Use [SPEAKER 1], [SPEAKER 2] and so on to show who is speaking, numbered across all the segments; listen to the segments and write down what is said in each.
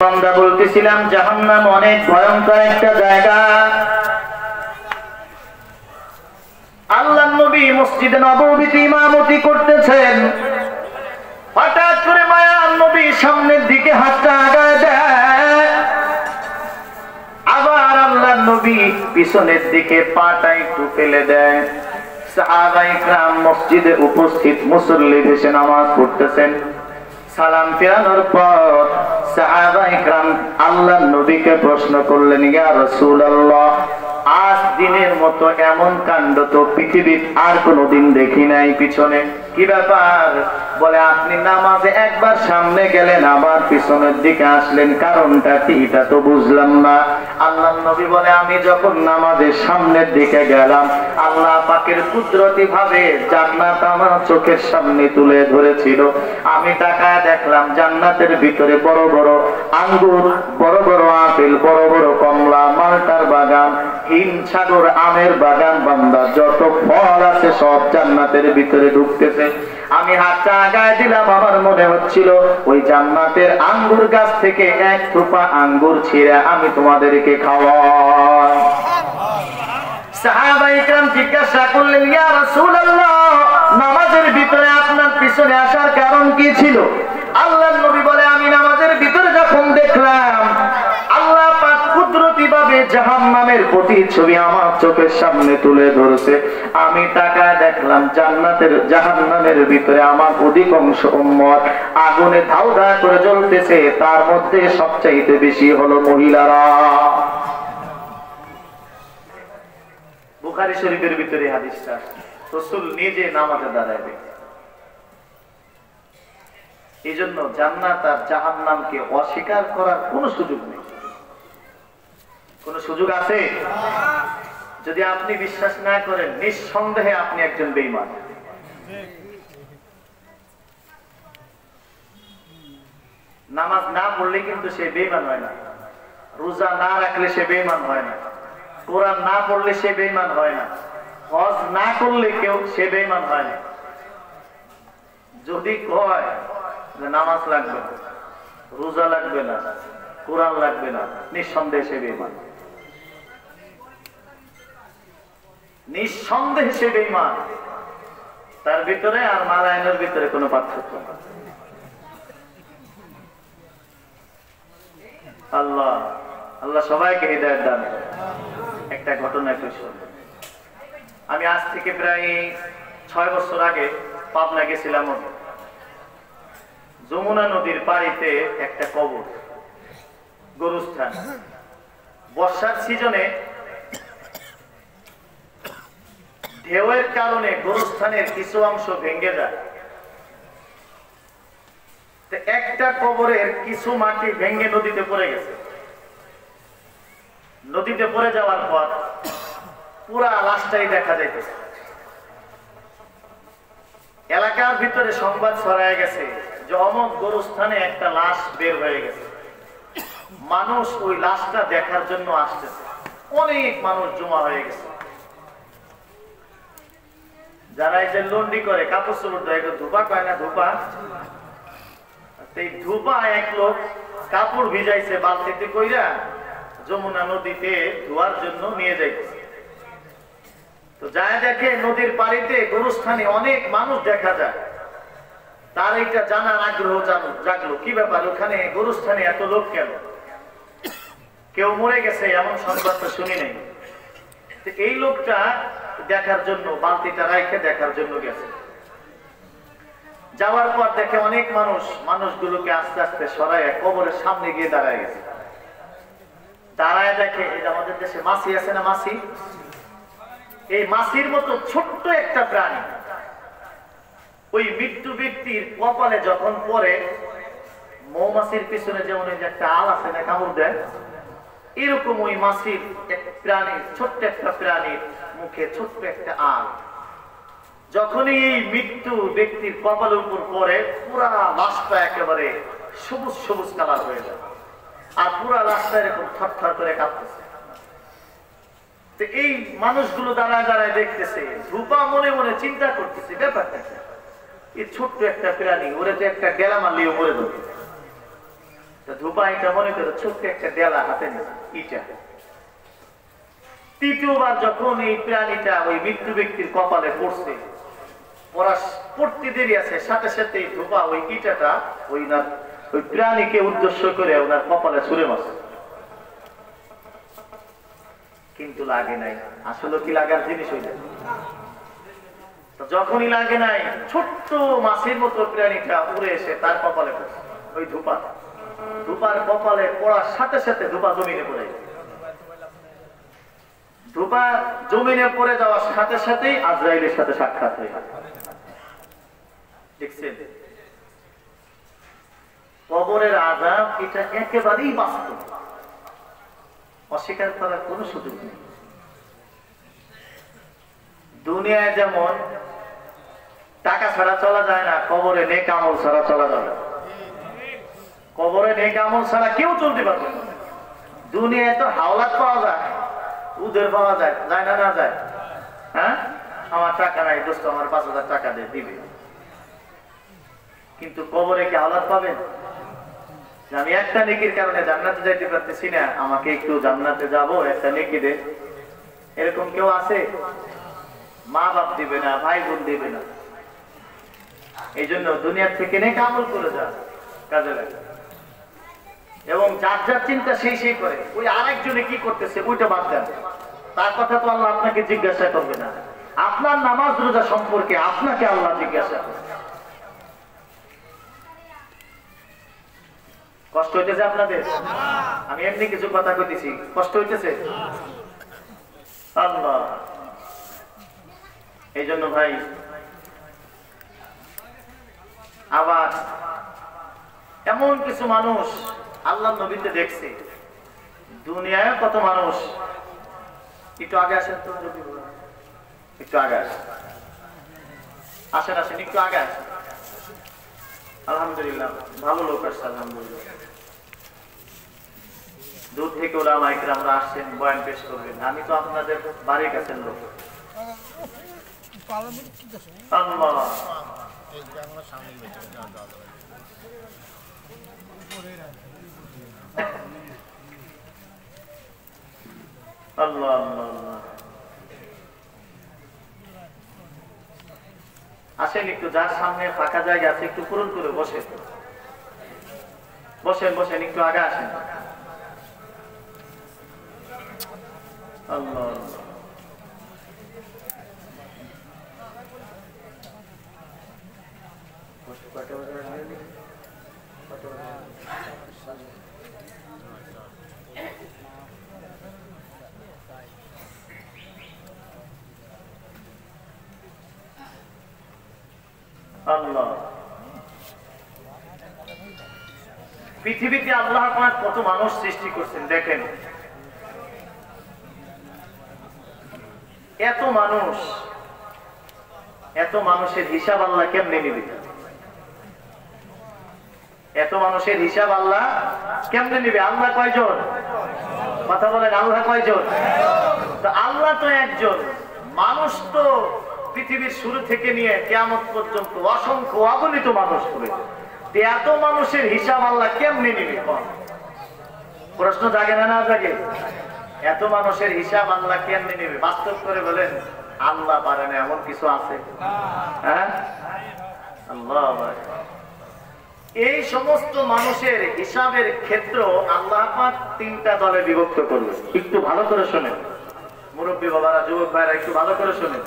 [SPEAKER 1] আমরা বলতেছিলাম জাহান্নাম অনেক ভয়ঙ্কর একটা জায়গা। আল্লাহর নবী মসজিদে নববীতে ইমামতি করতেছেন, হঠাৎ করে মায়ার নবী সামনের দিকে হাতটা আগায় দেয়, আবার আল্লাহর নবী পিছনের দিকে পাটা একটু ফেলে দেয়। সাহাবায়ে কেরাম মসজিদে উপস্থিত মুসল্লি ভেসে নামাজ পড়তেছেন। সালাম ফেরানোর পর সাহাবায়ে কেরাম আল্লাহর নবীকে প্রশ্ন করলেন, ইয়া রাসূলুল্লাহ, আজ দিনের মতো এমন কাণ্ড তো পৃথিবীর আর কোনোদিন দেখি নাই। পিছনে কি ব্যাপার? বলে, আপনি নামাজে একবার সামনে গেলেন, আবার পিছনের দিকে আসলেন, কারণটা কি এটা তো বুঝলাম না। আল্লাহর নবী বলে, আমি যখন নামাজের সামনের দিকে গেলাম, আল্লাহ পাকের কুদরতি ভাবে জান্নাত আমার চোখের সামনে তুলে ধরেছিল। আমি তাকায় দেখলাম জান্নাতের ভিতরে বড় বড় আঙ্গুর, বড় বড় আপেল, বড় বড় কমলা, মালটার বাগান, হিমসাগর আমের বাগান, বান্দা যত ফল আছে সব জান্নাতের ভিতরে ঢুকতেছে। আমি হাতটা আগায় দিলাম, আমার মনে হচ্ছিল ওই জান্নাতের আঙ্গুর গাছ থেকে এক থোপা আঙ্গুর ছিঁড়ে আমি তোমাদেরকে খাওয়াই। সাহাবায়ে কেরাম জিজ্ঞাসা করলেন, ইয়া রাসূলুল্লাহ, নামাজের ভিতরে আপনার পিছনে আসার কারণ কি ছিল? আল্লাহর নবী বলে, আমি নামাজের ভিতরে যখন দেখলাম আল্লাহ পাক কুদরতি ভাবে জাহান্নামের প্রতিচ্ছবি আমার চোখের সামনে তুলে ধরেছে, আমি তাকায় দেখলাম জাহান্নামের ভিতরে আমার অধিকাংশ উম্মত আগুনে ধাউ ধাউ করে জ্বলতেছে, তার মধ্যে সবচাইতে বেশি হলো মহিলারা। বুখারী শরীফের ভিতরে হাদিসটা, রাসূল নিজে নামাজে দাঁড়ায়। এই জন্য জান্নাত আর জাহান্নামকে অস্বীকার করার কোন সুযোগ নেই। কোন সুযোগ আছে? যদি আপনি বিশ্বাস না করেন, নিঃসন্দেহে আপনি একজন বেঈমান। নামাজ না পড়লে কিন্তু সে বেঈমান হয় না, রোজা না রাখলে সে বেঈমান হয় না, কোরআন না পড়লে সে বেঈমান হয় না, হজ না করলে কেউ সে বেঈমান হয় না। যদি কয় নামাজ লাগবে না, রোজা লাগবে না, কোরআন লাগবে না, নিঃসন্দেহে সে বেঈমান। নিঃসন্দেহে সে বেঈমান। তার ভিতরে আর মালায়নের ভিতরে কোনো পার্থক্য নেই। আল্লাহ আল্লাহ সবাইকে হিদায়াত দান করেন। একটা ঘটনা একটু শুনুন। আমি আজ থেকে প্রায় 6 বছর আগে পাবনা গেছিলাম। যমুনা নদীর পাড়িতে একটা কবর, গরুস্থান। বর্ষার সিজনে ঢেউয়ের কারণে গরুস্থানের কিছু অংশ ভেঙে যায়। একটা কবরের কিছু মাটি ভেঙে নদীতে পড়ে গেছে। নদীতে পড়ে যাওয়ার পর পুরা লাশটাই দেখা যাইতেছে। এলাকার ভিতরে সংবাদ ছড়ায় গেছে যে অমুক গরুস্থানে একটা লাশ বের হয়ে গেছে। মানুষ ওই লাশটা দেখার জন্য আসতেছে, অনেক মানুষ জমা হয়ে গেছে। যারা এই যে লন্ডি করে, কাপড় চোপড় দেয়, ধোপা কয় না, ধোপা, ধোপা এক লোক কাপড় ভিজাইছে বালতিতে কইরা যমুনা নদীতে ধোয়ার জন্য নিয়ে যাইতেছে। তো যায় দেখে নদীর পাড়িতে গরুস্থানে অনেক মানুষ দেখা যায়। তার এইটা জানার আগ্রহ জাগলো, কি ব্যাপার ওখানে গরুস্থানে এত লোক কেন? কেউ মরে গেছে এমন সংবাদ তো শুনি নাই। এই লোকটা দেখার জন্য বালতিটা রাইখে দেখার জন্য গেছে। যাওয়ার পর দেখে অনেক মানুষগুলোকে আস্তে আস্তে সরায় কবরের সামনে গিয়ে দাঁড়ায় গেছে। দাঁড়ায় দেখে এই আমাদের দেশে মাছি আছে না, মাছি, এই মাছির মতো ছোট্ট একটা প্রাণী ওই মৃত্যু ব্যক্তির কপালে যখন পড়ে, মৌমাছির পিছনে যেমন একটা আল আছে না, কামড় দেয়, এরকম ওই মাছির এক প্রাণীর, ছোট্ট একটা প্রাণীর মুখে ছোট্ট একটা আল যখনই এই মৃত্যু ব্যক্তির কপালের উপর পড়ে, পুরা লাশটা একেবারে সবুজ সবুজ কালার হয়ে যায়, আর পুরা লাশটা এরকম থরথর করে কাঁপতেছে। এই মানুষগুলো দাঁড়ায় দাঁড়ায় দেখতেছে, ধূপা মনে মনে চিন্তা করতেছে ব্যাপারটা এই ছোট্ট একটা প্রাণী, ওরে তো একটা গেলা মারলেও মরে যাবে। তো ধোপা ইটা মনে করে ছোট্ট একটা ডেলা হাতে নিয়েছে ইটা। তৃতীয়বার যখন এই প্রাণীটা ওই মৃত্যু ব্যক্তির কপালে পড়ছে, ওরা পড়তে দেরি আছে, সাথে সাথে ধোপা ওই ইটাটা ওই প্রাণীকে উদ্দেশ্য করে ওনার কপালে ছুঁড়ে মারছে, কিন্তু লাগে নাই। আসলে কি লাগার জিনিস হইল? যখনই লাগে নাই, ছোট্ট মাছের মতো প্রাণীটা উড়ে এসে তার কপালে পড়ছে ওই ধোপা। ধোপার কপালে পড়ার সাথে সাথে ধোপা জমিনে পড়ে, ধোপা জমিনে পড়ে যাওয়ার সাথে সাথেই আজরাইলের সাথে সাক্ষাৎ হয়ে গেল। দেখছেন কবরের আযাব, এটা একেবারেই বাস্তব, অস্বীকার করার কোনো সুযোগ নেই। দুনিয়ায় যেমন টাকা ছাড়া চলা যায় না, কবরে নেক আমল ছাড়া চলা যাবে। কবরে নেক আমল ছাড়া কেউ চলতে পারবে না। দুনিয়ায় তো হাওলাত পাওয়া যায়, উদের পাওয়া যায়, যায় না? না যায়। হ্যাঁ, আমার টাকা নাই দোস্ত, আমার 5,000 টাকা দিয়ে দিবে। কিন্তু কবরে কি হাওলাত পাবেন? আমি একটা নেকির কারণে জান্নাতে যাইতে পারতেছি না, আমাকে একটু জান্নাতে যাব, একটা নেকি দে, এরকম কেউ আছে? মা বাপ দিবে না, ভাই বোন দিবে না। এই জন্য দুনিয়ার থেকে নেক আমল করে যা, কাজে লাগে। এবং যার যার চিন্তা সেই সেই করে, ওই আরেকজনে কি করতেছে ওইটা বাদ দেন, তার কথা তো আল্লাহ আপনাকে জিজ্ঞাসা করবে না। আপনার নামাজ রোজা সম্পর্কে আপনাকে আল্লাহ জিজ্ঞাসা করবে। কষ্ট হইতেছে আপনাদের? আমি এমনি কিছু কথা কইতেছি, কষ্ট হইতেছে? আল্লাহ, এই জন্য ভাই, আবার এমন কিছু মানুষ আল্লাহ নবীতে দেখছে, দুনিয়ায় কত মানুষ। একটু আগে আসেন তো, একটু আগে আসেন, আসেন আসেন, একটু আগে আসেন। আলহামদুলিল্লাহ, ভালো লোক আসছে, আলহামদুলিল্লাহ। দূর থেকে ওলামা ইকরামরা আসছেন, বয়ান পেশ করবেন। আমি তো আপনাদের বাড়ির কাছের লোক। আল্লাহ, আল্লাহ, আল্লাহ, আসেন একটু, যার সামনে ফাঁকা জায়গা আছে একটু পূরণ করে বসেন, বসেন বসেন, একটু আগে আসেন। আল্লাহ, আল্লাহ, পৃথিবীতে আল্লাহ পাক কত মানুষ সৃষ্টি করছেন দেখেন। এত মানুষ, এত মানুষের হিসাব আল্লাহ কেমনে নিবে? এত মানুষের হিসাব আল্লাহ কেমনে নিবে? আল্লাহ কয়জন? কথা বলেন, আল্লাহ কয়জন? তো আল্লাহ তো একজন, মানুষ তো পৃথিবীর শুরু থেকে নিয়ে কিয়ামত পর্যন্ত অসংখ্য অগণিত মানুষ করেছে। এত মানুষের হিসাব আল্লাহ কেমনে নিবে? প্রশ্ন জাগে না? না জাগে? এত মানুষের হিসাব আল্লাহ কেমনে নিবে? বাস্তব করে বলেন, আল্লাহ পারে না এমন কিছু আছে? হ্যাঁ, আল্লাহ। এই সমস্ত মানুষের হিসাবের ক্ষেত্র আল্লাহ পাক তিনটা দলে বিভক্ত করবে। একটু ভালো করে শোনেন মুরব্বী বাবারা, যুবক ভাইরা, একটু ভালো করে শোনেন।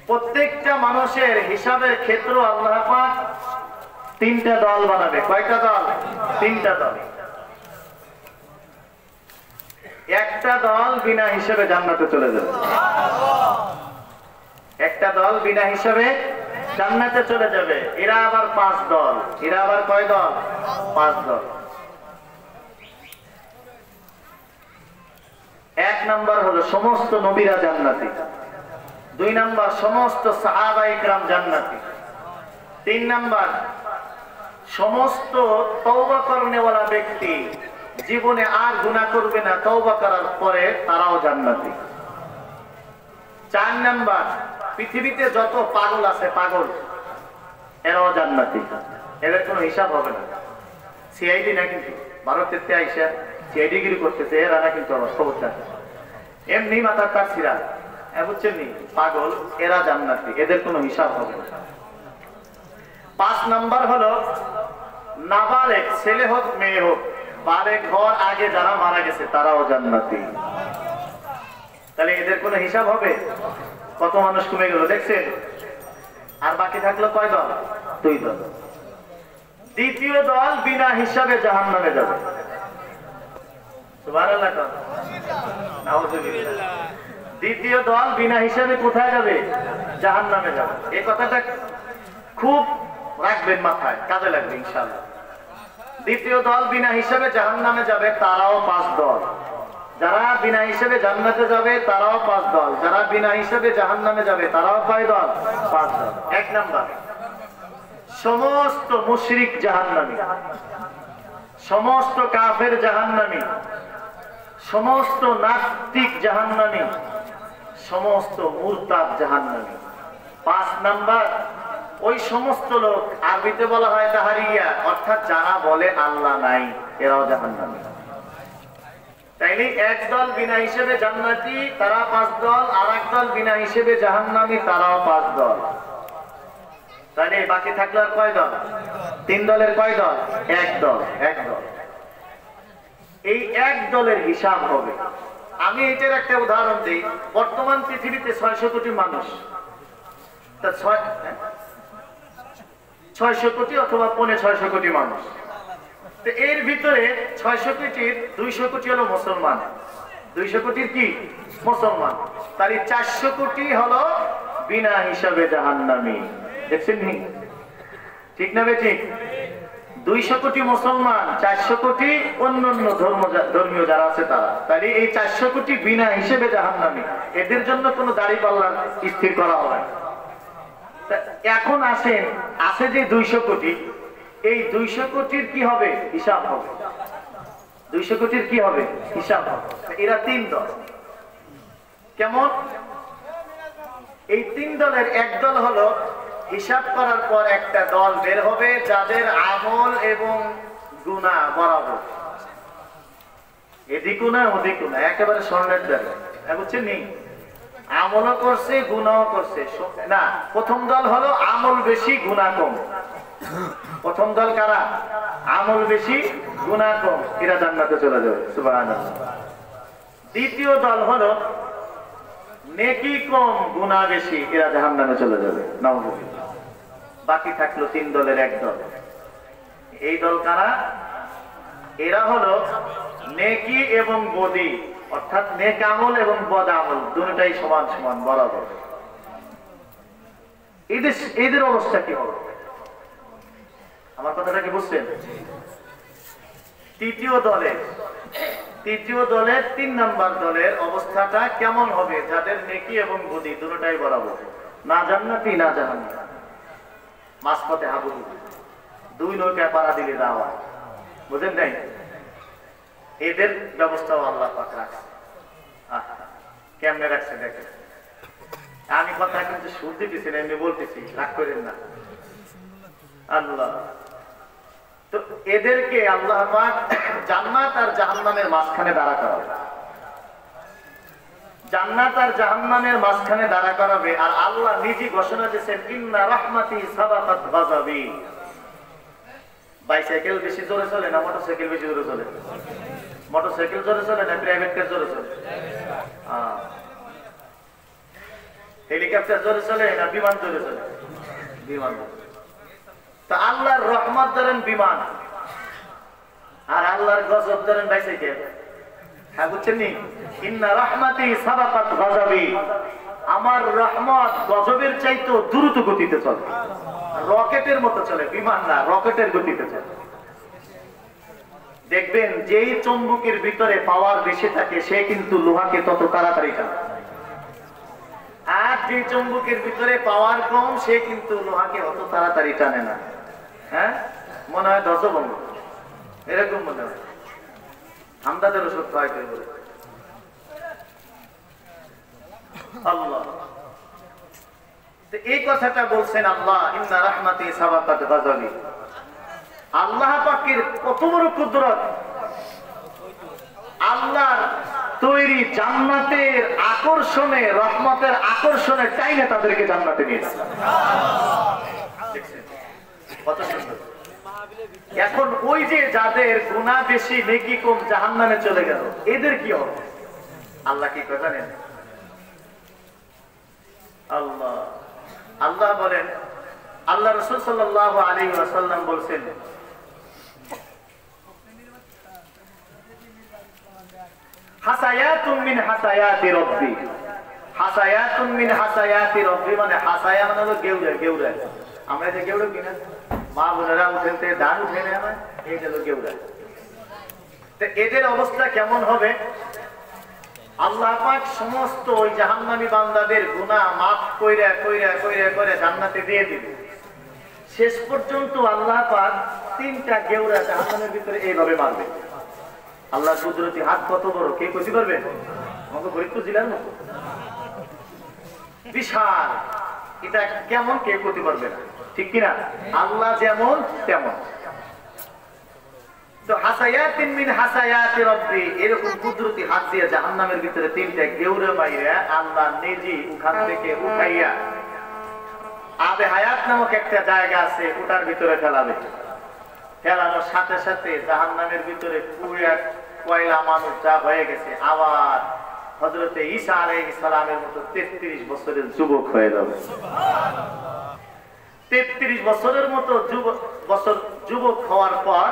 [SPEAKER 1] প্রত্যেকটা মানুষের হিসাবের ক্ষেত্র আল্লাহ পাক তিনটা দল বানাবে। কয়টা দল? তিনটা দল। একটা দল বিনা হিসেবে জান্নাতে চলে যাবে, একটা দল বিনা হিসেবে জান্নাতে চলে যাবে। এরা আবার 5 দল। এরা আবার কয় দল? 5 দল। 1 নাম্বার হলো সমস্ত নবীরা জান্নাতি, 2 নাম্বার সমস্ত সাহাবায়ে কেরাম জান্নাতি, 3 নাম্বার সমস্ত তওবা করনেওয়ালা ব্যক্তি জীবনে আর গুনাহ করবে না, তওবা করার পরে তারাও জান্নাতি। 4 নাম্বার পৃথিবীতে যত পাগল আছে, পাগল, এরাও জান্নাতি, এদের কোনো হিসাব হবে না। সিআইডি না কিন্তু ভারতের তে আইসা সিআইডি গিরি করতেছে, এরা না কিন্তু আমার খবরটা এমনি মাথার তার ছিড়া, বুঝছেন নি পাগল, এরা জান্নাতি, এদের কোনো হিসাব হবে না। 5 নাম্বার হলো নাবালেগ, ছেলে হোক মেয়ে হোক, বালেগ হওয়ার আগে যারা মারা গেছে তারাও জান্নাতি। তাহলে এদের কোনো হিসাব হবে? কত মানুষ কমে গেল দেখছেন? আর বাকি থাকলো কয় দল? 2 দল। দ্বিতীয় দল বিনা হিসাবে জাহান্নামে যাবে। সুবহানাল্লাহ। নাউযুবিল্লাহ। দ্বিতীয় দল বিনা হিসাবে কোথায় যাবে? জাহান্নামে যাবে। এই কথাটা খুব রাখবেন মাথায়, কাজে লাগবে ইনশাআল্লাহ। দ্বিতীয় দল বিনা হিসাবে জাহান্নামে যাবে, তারাও 5 দল। যারা বিনা হিসাবে জান্নাতে যাবে তারাও 5 দল, যারা বিনা হিসাবে জাহান্নামে যাবে তারাও কয় দল? 5 দল। 1 নাম্বার, সমস্ত মুশরিক জাহান্নামী, সমস্ত কাফের জাহান্নামী, সমস্ত নাস্তিক জাহান্নামী, সমস্ত মুরতাদ জাহান্নামী। 5 নাম্বার, ওই সমস্ত লোক, আরবিতে বলা হয় তাহারিয়া, অর্থাৎ যারা বলে আল্লাহ নাই, এরাও জাহান্নামী। তাইলে 1 দল বিনা হিসেবে জান্নাতি, তারা 5 দল, আর 1 দল বিনা হিসেবে জাহান্নামী, তারাও 5 দল। তাহলে বাকি থাকলো আর কয় দল? 3 দলের কয় দল? 1 দল। 1 দল। এই 1 দলের হিসাব হবে। আমি এটার একটা উদাহরণ দিই। বর্তমান পৃথিবীতে 600 কোটি মানুষ, তা 600 কোটি অথবা 650 কোটি মানুষ। তো এর ভিতরে 600 কোটির 200 কোটি হলো মুসলমান, 200 কোটির কি? মুসলমান। তাহলে 400 কোটি হলো বিনা হিসাবে জাহান্নামী। দেখছেন নি? ঠিক না বেঠিক? 200 কোটি মুসলমান, 400 কোটি অন্যান্য ধর্মীয় যারা আছে তারা। তাহলে এই 400 কোটি বিনা হিসেবে জাহান্নামী, এদের জন্য কোনো দাড়িপাল্লা স্থির করা হবে না। এখন আসেন, আছে যে 200 কোটি, এই 200 কোটির কি হবে? হিসাব হবে। 200 কোটির কি হবে? হিসাব হবে। এরা 3 দল। কেমন? এই 3 দলের 1 দল হলো হিসাব করার পর একটা দল বের হবে যাদের আমল এবং গুনাহ বরাবর, এদিকও না ওদিকও না, একেবারে স্বর্ণের দ্বারা। বুঝছেন নি? আমলও করছে গুনাহও করছে না। প্রথম দল হলো আমল বেশি গুনাহ কম। প্রথম দল কারা? আমল বেশি গুনাহ কম, এরা জান্নাতে চলে যাবে। সুবহানাল্লাহ। দ্বিতীয় দল হলো নেকি কম গুনাহ বেশি, এরা জাহান্নামে চলে যাবে। নাউযুবিল্লাহ। বাকি থাকলো 3 দলের 1 দল। এই দল কারা? এরা হলো নেকি এবং বদি, অর্থাৎ নেক আমল এবং বদ আমল দুটোটাই সমান সমান বরাবর। এদের অবস্থা কি হবে? আমার কথাটা কি বুঝছেন? তৃতীয় দলের 3 নাম্বার দলের অবস্থাটা কেমন হবে? যাদের নেকি এবং বদি দুটোটাই বরাবর, না জান্নাতি না জাহান্নামী, মাঝপথে হাবুডুবু, 2 নৌকা পাড়া দিলে যাওয়া। বুঝেন নাই? এদের ব্যবস্থাও আল্লাহ পাক রাখছে। কেমনে রাখছে দেখেন। আমি কথা কিন্তু সুর দিতেছি না, এমনি বলতেছি, রাগ করেন না। আল্লাহ তো এদেরকে আল্লাহ পাক জান্নাত আর জাহান্নামের মাঝখানে দাঁড়া করাবে। জান্নাত আর জাহান্নামের মাঝখানে দাঁড়া করাবে। আর আল্লাহ নিজে ঘোষণা দিয়েছেন, ইন্না রাহমাতি সাবাকাত গাযাবি। বাইসাইকেল বেশি জোরে চলে না মোটরসাইকেল বেশি জোরে চলে? মোটরসাইকেল জোরে চলে না প্রাইভেট কার জোরে চলে? হেলিকপ্টার জোরে চলে না বিমান জোরে চলে? বিমান। তা আল্লাহর রহমত ধরেন বিমান, আর আল্লাহর গজব ধরেন বাইসাইকেল। হ্যাঁ বুঝছেন নি? ইন্না রাহমাতি সাবাকাত গাযাবি। আমার রহমত গজবের চাইতে দ্রুত গতিতে চলে, রকেটের মতো চলে, বিমান না, রকেটের গতিতে চলে। দেখবেন যেই চুম্বকের ভিতরে পাওয়ার বেশি থাকে সে কিন্তু লোহাকে তত তাড়াতাড়ি টানে, আর যে চুম্বকের ভিতরে পাওয়ার কম সে কিন্তু লোহাকে অত তাড়াতাড়ি টানে না। হ্যাঁ, মনে হয় দশভঙ্গ, এরকম মনে হয়। আমদাদেরও সত্য হয় বলে আল্লাহ এই কথাটা বলছেন আল্লাহ, ইন্না রাহমাতি সাবাকাত গাযাবি। আল্লাহ পাকের কত বড় কুদরত, আল্লাহর তৈরি জান্নাতের আকর্ষণে, রহমতের আকর্ষণে টাইনে তাদেরকে জান্নাতে নিয়ে যাচ্ছে। কত সুন্দর। এখন ওই যে যাদের গুনাহ বেশি নেকি কম জাহান্নামে চলে গেল, এদের কি হবে? আল্লাহ কি কথা জানেন? আল্লাহ বলেন, আল্লাহ রাসূল সাল্লাল্লাহু আলাইহি ওয়াসাল্লাম বলেন, হাসায়াতুম মিন হাসায়াতি রাব্বি। হাসায়াতুম মিন হাসায়াতি রাব্বি মানে হাসায়া মানে হলো গেউরা। গেউরা আমরা যে গেউরা কিনা মা বোনেরা উঠেতে দান উঠে নেয়, আমার এই গেল গেউরা। তো এদের অবস্থা কেমন হবে? আল্লাহ পাক সমস্ত ওই জাহান্নামী বান্দাদের গুনাহ মাফ কইরা কইরা কইরা করে জান্নাতে দিয়ে দিবে। শেষ পর্যন্ত আল্লাহ পাক তিনটা গেউরা জাহান্নামের ভিতরে এইভাবে মারবে। আল্লাহ কুদরতি হাত কত বড়, কে কইতে পারবে? আমাকে ফরিদপুর জেলার মতো বিশাল, এটা কেমন কে করতে পারবে না, ঠিক কিনা? আল্লাহ যেমন তেমন। তো হাসায়াতিন মিন হাসায়াতি রাব্বি, এরকম কুদরতি হাত দিয়ে জাহান্নামের ভিতরে তিনটা গেউরা মাইরা আল্লাহ নিজে ওখান থেকে উঠাইয়া আবে হায়াত নামক একটা জায়গা আছে, ওটার ভিতরে ফেলাবে। ফেলানোর সাথে সাথে জাহান্নামের ভিতরে পুরা কয়লা মানুষ যা হয়ে গেছে, আবার হযরতে ঈসা আলাইহিস সালামের মতো 33 বছরের যুবক হয়ে যাবে। 33 বছরের মতো যুবক হওয়ার পর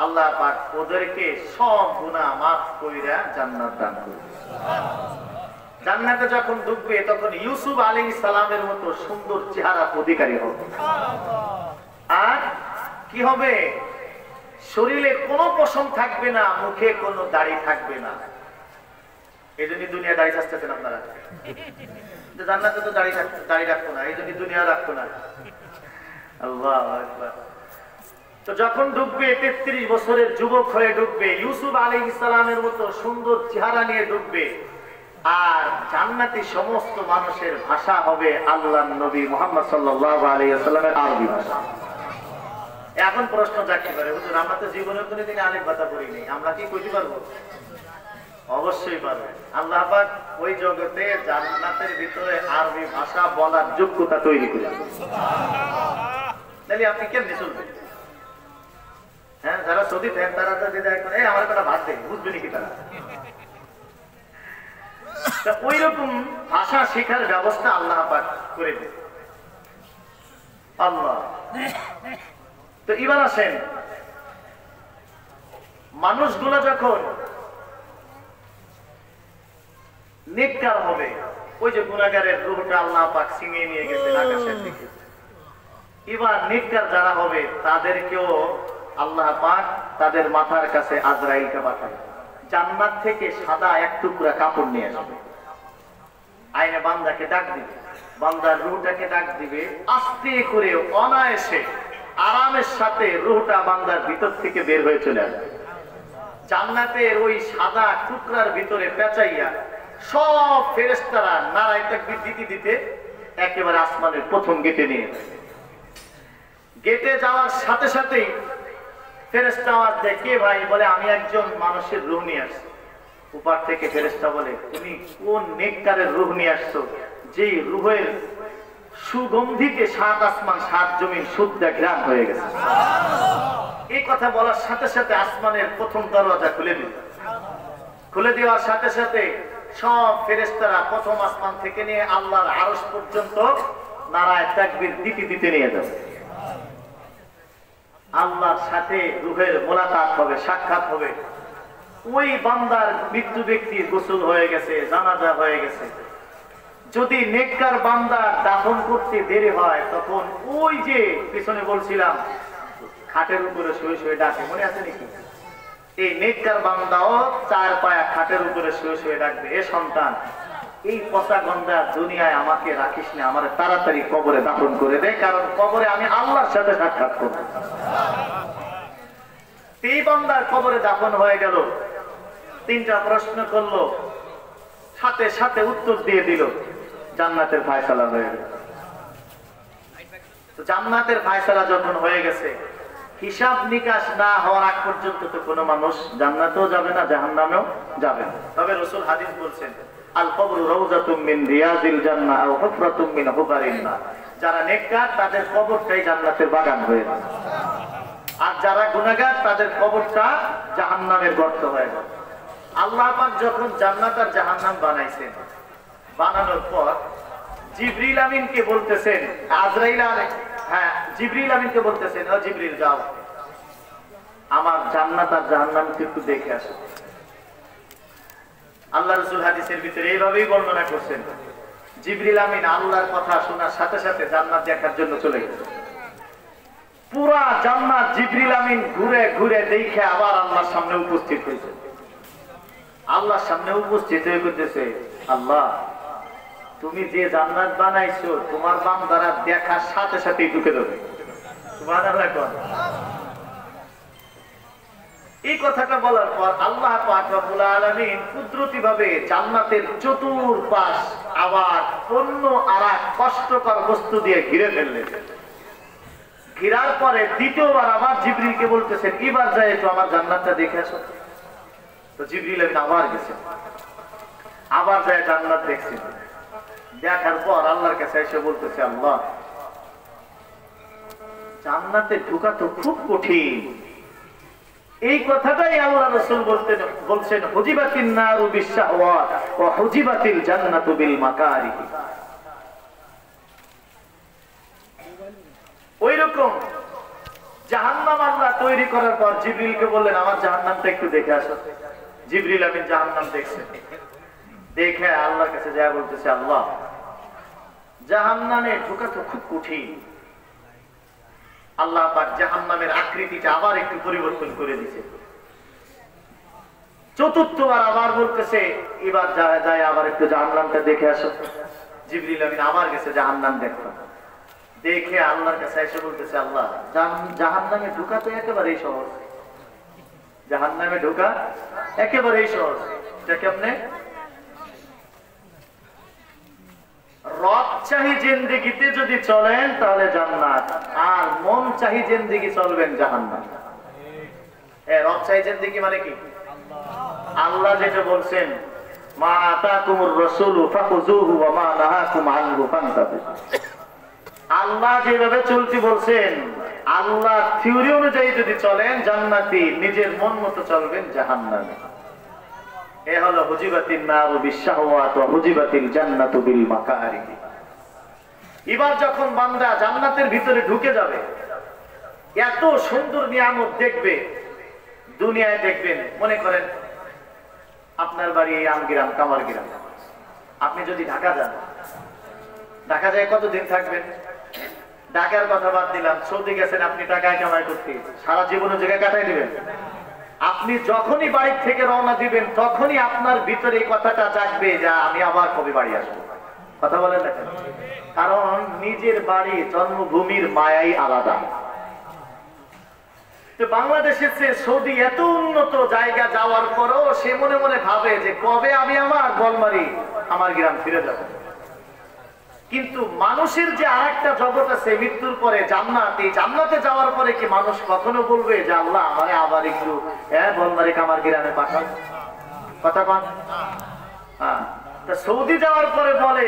[SPEAKER 1] আল্লাহ পাক ওদেরকে সব গুনাহ মাফ কইরা জান্নাত দান করবে। জান্নাতে যখন ঢুকবে তখন ইউসুফ আলাইহিস সালামের মতো সুন্দর চেহারা অধিকারী হবে। আর কি হবে? শরীরে কোনো পশম থাকবে না, মুখে কোনো দাড়ি থাকবে না। এই জন্য দুনিয়া দাড়ি চাচ্ছেন আপনারা, জান্নাতে তো দাড়ি রাখতো না, এই জন্য দুনিয়া রাখতো না। আল্লাহু আকবার। তো যখন ঢুকবে 33 বছরের যুবক হয়ে ঢুকবে, ইউসুফ আলাইহিস সালামের মতো সুন্দর চেহারা নিয়ে ঢুকবে। আর জান্নাতি সমস্ত মানুষের ভাষা হবে আল্লাহর নবী মুহাম্মদ সাল্লাল্লাহু আলাইহি ওয়াসাল্লামের আরবি ভাষা। এখন প্রশ্ন জাগতে পারে, হুজুর আমরা তো জীবনে কোনোদিন আলিফ বাতা পড়িনি, আমরা কি কইতে পারবো? অবশ্যই পারবে। আল্লাহ পাক ওই জগতে জান্নাতের ভিতরে আরবি ভাষা বলার যোগ্যতা তৈরি করে সুবহানাল্লাহ। তাহলে আপনি কেমনে চলবেন? হ্যাঁ, যারা সৌদি থাকেন তারা তো দিদা এখন এই আমার কথা ভাত দেয়, বুঝবেন কি তারা? ওই রকম ভাষা শেখার ব্যবস্থা আল্লাহ পাক করে দেন। আল্লাহ। তো এবার আসেন, মানুষগুলো যখন নেককার হবে, ওই যে গুনাহগারের রূহটা আল্লাহ পাক ছিনিয়ে নিয়ে গেছেন আকাশের দিকে, এবার নেককার যারা হবে তাদেরকেও আল্লাহ পাক তাদের মাথার কাছে আজরাইলকে পাঠায়। জান্নাত থেকে সাদা এক টুকরা কাপড় নিয়ে আসবে, আইনে বান্দাকে ডাক দিবে, বান্দার রূহটাকে ডাক দিবে, আস্তে করে অনায়াসে আরামের সাথে রূহটা বান্দার ভিতর থেকে বের হয়ে চলে আসবে। জান্নাতের ওই সাদা টুকরার ভিতরে পেঁচাইয়া সব ফেরেশতারা নারায়ে তাকবীর দিতে দিতে একেবারে আসমানের প্রথম গেটে নিয়ে যাবে। গেটে যাওয়ার সাথে সাথেই ফেরেশতা আওয়াজ দেয়, কে ভাই? বলে আমি একজন মানুষের রূহ নিয়ে আসছি। উপর থেকে ফেরেশতা বলে, তুমি কোন নেককারের রূহ নিয়ে আসছো, যেই রূহের সুগন্ধিতে সাত আসমান সাত জমিন শুদ্ধ ঘ্রাণ হয়ে গেছে। এই কথা বলার সাথে সাথে আসমানের প্রথম দরজা খুলে দিল। খুলে দেওয়ার সাথে সাথে সব ফেরেশতারা প্রথম আসমান থেকে নিয়ে আল্লাহর আরশ পর্যন্ত নারায়ে তাকবীর দিতে দিতে নিয়ে যাবে। আল্লাহর সাথে রূহের মোলাকাত হবে, সাক্ষাৎ হবে। ওই বান্দার মৃত্যু ব্যক্তির গোসল হয়ে গেছে, জানাজা হয়ে গেছে। যদি নেককার বান্দা দাফন করতে দেরি হয়, তখন ওই যে পিছনে বলছিলাম খাটের উপরে শুয়ে শুয়ে ডাকে, মনে আছে নাকি? এই নেককার বান্দাও চার পায়া খাটের উপরে শুয়ে শুয়ে ডাকবে, এ সন্তান, এই পচা গন্ধা দুনিয়ায় আমাকে রাখিস না, আমার তাড়াতাড়ি কবরে দাফন করে দে, কারণ কবরে আমি আল্লাহর সাথে সাক্ষাৎ করব। এই বান্দার কবরে দাফন হয়ে গেল, তিনটা প্রশ্ন করলো, সাথে সাথে উত্তর দিয়ে দিল, জান্নাতের ফায়সালা হয়ে গেল। জান্নাতের ফায়সালা যখন হয়ে গেছে, হিসাব নিকাশ না হওয়ার আগ পর্যন্ত তো কোনো মানুষ জান্নাতেও যাবে না, জাহান্নামেও যাবে না। তবে রাসূল হাদিস বলছেন, আল কবরু রাউযাতুম মিন রিয়াজিল জান্নাহ আও হুফরাতুম মিন হুফারিন নার। যারা নেককার তাদের কবরটাই জান্নাতের বাগান হয়ে যায়, আর যারা গুনাহগার তাদের কবরটা জাহান্নামের গর্ত হয়ে যায়। আল্লাহ পাক যখন জান্নাত আর জাহান্নাম বানাইছেন, বানানোর পর জিবরিল আমিনকে বলতেছেন, আজরাইল জিবরিল আমিনকে বলতেছেন, ও জিবরিল যাও আমার জান্নাত আর জাহান্নামকে একটু দেখে আসো। আল্লাহ রাসূল হাদিসের ভিতরে এইভাবেই বর্ণনা করছেন, জিবরিল আমিন আল্লাহর কথা শোনার সাথে সাথে জান্নাত দেখার জন্য চলে গেছে। পুরা জান্নাত জিবরিল আমিন ঘুরে ঘুরে দেখে আবার আল্লাহর সামনে উপস্থিত হয়েছে। আল্লাহর সামনে উপস্থিত হয়ে বলতেছে, আল্লাহ তুমি যে জান্নাত বানাইছো তোমার বান্দারা দেখার সাথে সাথেই ঢুকে যাবে। সুবহানাল্লাহ। এই কথাটা বলার পর আল্লাহ পাক রব্বুল আলামিন কুদরতিভাবে জান্নাতের চতুর্পাশ আবার অন্য আরেক কষ্টকর বস্তু দিয়ে ঘিরে ফেললেন। ঘিরার পরে দ্বিতীয়বার আবার জিবরিলকে বলতেছেন, এবার যাই একটু আমার জান্নাতটা দেখে আসো। তো জিবরিল আমিন আবার গেছেন, আবার যায় জান্নাত দেখছেন। দেখার পর আল্লাহর কাছে এসে বলতেছে, আল্লাহ জান্নাতে ঢোকা তো খুব কঠিন। এই কথাটাই আল্লাহ রাসূল বলছেন, হুজিবাতিন নারু বিশ-শাহওয়াত ওয়া হুজিবাতিল জান্নাতু বিল মাকারিহ। ওইরকম জাহান্নাম আল্লাহ তৈরি করার পর জিবরিলকে বললেন, আমার জাহান্নামটা একটু দেখে আসো। জিবরিল আমিন জাহান্নাম দেখছেন, দেখে আল্লাহর কাছে যা বলতেছে, আল্লাহ জাহান্নামে ঢোকা তো খুব কঠিন। আল্লাহ পাক জাহান্নামের আকৃতিটা আবার একটু পরিবর্তন করে দিয়েছে। চতুর্থবার আবার বলতেছে, এবার যায় আবার একটু জাহান্নামটা দেখে আসো। জিবরিল আমিন আবার গেছে জাহান্নাম দেখতে, দেখে আল্লাহর কাছে এসে বলতেছে, আল্লাহ জাহান্নামে ঢোকা তো একেবারেই সহজ। জাহান্নামে ঢোকা একেবারেই সহজ। এটা কেমনে? রব চাহি জিন্দেগিতে যদি চলেন তাহলে জান্নাত, আর মন চাহি জিন্দেগি চলবেন জাহান্নাম। রব চাহি জিন্দেগি মানে কি? আল্লাহ যেটা বলছেন, মা আতাকুমুর রাসূলু ফাখুযুহু ওয়া মা নাহাকুম আনহু ফান্তাহু। আল্লাহ যেভাবে চলতে বলছেন, আল্লাহ থিওরি অনুযায়ী যদি চলেন জান্নাতি, নিজের মন মতো চলবেন জাহান্নামে। এ হলো হুজিবাতিন নারু বিশ-শাহওয়াত ওয়া হুজিবাতিল জান্নাতু বিল মাকারিহ। এবার যখন বান্দা জান্নাতের ভিতরে ঢুকে যাবে, এত সুন্দর নিয়ামত দেখবে, দুনিয়ায় দেখবেন। মনে করেন আপনার বাড়ি এই আমগিরাম, কামারগিরাম। আপনি যদি ঢাকা যান, ঢাকা যায় কতদিন থাকবেন? ঢাকার কথা বাদ দিলাম, সৌদি গেছেন আপনি টাকায় কামাই করতে, সারা জীবনের জায়গায় কাটাই দিবেন। আপনি যখনই বাড়ি থেকে রওনা দিবেন তখনই আপনার ভিতরে এই কথাটা জাগবে যে আমি আবার কবে বাড়ি আসবো। কথা বলেন না? কারণ নিজের বাড়ি, জন্মভূমির মায়াই আলাদা। তো বাংলাদেশের চেয়ে সৌদি এত উন্নত জায়গা যাওয়ার পরও সে মনে মনে ভাবে যে কবে আমি আমার বলমারি, আমার গ্রাম ফিরে যাব। কিন্তু মানুষের যে আরেকটা জগৎ আছে মৃত্যুর পরে, জান্নাত। এই জান্নাতে যাওয়ার পরে কি মানুষ কখনো বলবে যে আল্লাহ আমারে আবার একটু বলমারি কামার গ্রামে পাঠান? কথা কন। হ্যাঁ, সৌদি যাওয়ার পরে বলে,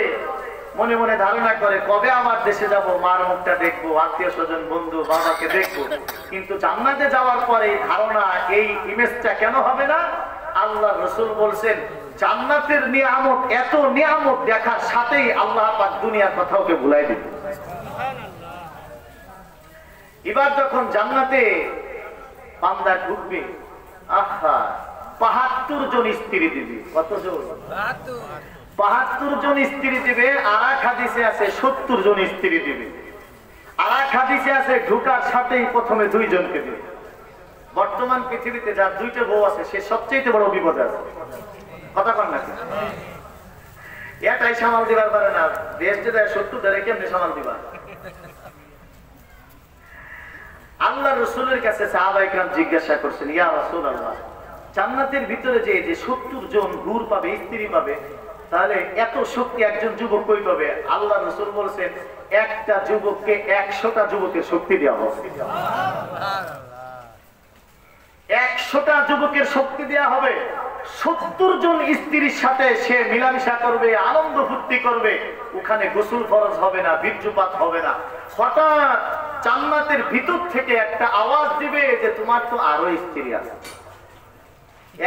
[SPEAKER 1] মনে মনে ধারণা করে কবে আমার দেশে যাব, মার মুখটা দেখবো, আত্মীয় স্বজন, বন্ধু, বাবাকে দেখবো। কিন্তু জান্নাতে যাওয়ার পরে ধারণা, এই ইমেজটা কেন হবে না? আল্লাহ রাসূল বলছেন, জান্নাতের নিয়ামত, এত নিয়ামত দেখার সাথেই আল্লাহ পাক দুনিয়ার কথা ওকে ভুলাই দিবে। এবার যখন জান্নাতে বান্দা ঢুকবে, আহা ৭৫ জন স্ত্রী দিবে। কতজন? ৭৫ জন স্ত্রী দিবে। আর এক হাদিসে আছে ৭০ জন স্ত্রী দিবে। আর এক হাদিসে আছে ঢুকার সাথেই প্রথমে 2 জনকে দিবে। বর্তমান পৃথিবীতে যার 2টা বউ আছে সে সবচেয়ে বড় বিপদ আছে। কথা কন না? এটাই সামাল দিবার পারে না, দেশ যে ৭০ ধারে কেমনি সামাল দিবা? আল্লাহ রাসূলের কাছে সাহাবায়ে কেরাম জিজ্ঞাসা করছেন, ইয়া রাসূলুল্লাহ, জান্নাতের ভিতরে যে ৭০ জন হুর পাবে, স্ত্রী পাবে, তাহলে এত শক্তি একজন যুবক কই পাবে? আল্লাহ রাসূল বলেছেন একটা যুবককে 100টা যুবকের শক্তি দেওয়া হবে। 100টা যুবকের শক্তি দেওয়া হবে। 70 জন স্ত্রীর সাথে সে মিলামিশা করবে, আনন্দ ফুর্তি করবে। ওখানে গোসল ফরজ হবে না, বীর্যপাত হবে না। হঠাৎ জান্নাতের ভিতর থেকে একটা আওয়াজ দিবে যে তোমার তো আরো স্ত্রী আছে।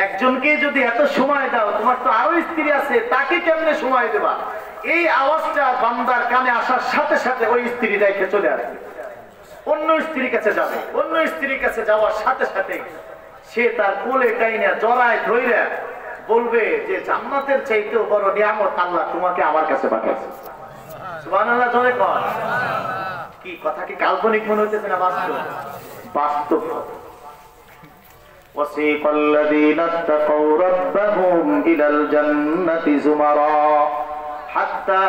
[SPEAKER 1] একজনকে যদি এত সময় দাও, তোমার তো আরো স্ত্রী আছে, তাকে কেমনে সময় দেবা? এই আওয়াজটা বান্দার কানে আসার সাথে সাথে ওই স্ত্রী দেখে চলে আসবে, অন্য স্ত্রীর কাছে যাবে। অন্য স্ত্রীর কাছে যাওয়ার সাথে সাথে সে তার কোলে টাইনা জড়ায় ধইরা বলবে যে জান্নাতের চাইতেও বড় নিয়ামত আল্লাহ তোমাকে আমার কাছে পাঠিয়েছে। সুবহানাল্লাহ জোরে কর। কি কথা কি কাল্পনিক মনে হচ্ছে না বাস্তব? বাস্তব। وسيق الذين اتقوا ربهم إلى الجنة زمرا حتى